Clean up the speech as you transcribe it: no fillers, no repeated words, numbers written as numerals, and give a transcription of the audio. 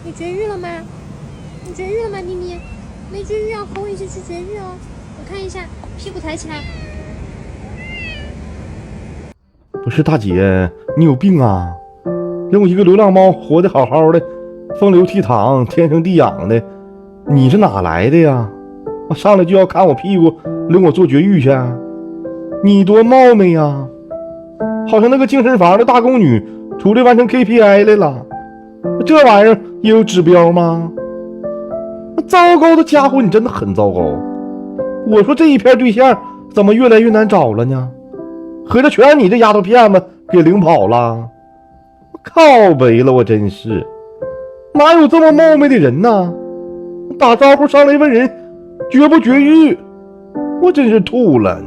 你绝育了吗？你绝育了吗，妮妮？没绝育啊，和我一起去绝育哦。我看一下，屁股抬起来。不是大姐，你有病啊？让我一个流浪猫活得好好的，风流倜傥，天生地养的，你是哪来的呀？我上来就要看我屁股，领我做绝育去？你多冒昧呀！好像那个健身房的大宫女出来完成 KPI 来了，这玩意儿也有指标吗？糟糕的家伙，你真的很糟糕。我说这一片对象怎么越来越难找了呢？合着全让你这丫头片子给领跑了，靠北了，我真是哪有这么冒昧的人呢？打招呼上来问人绝不绝育，我真是吐了。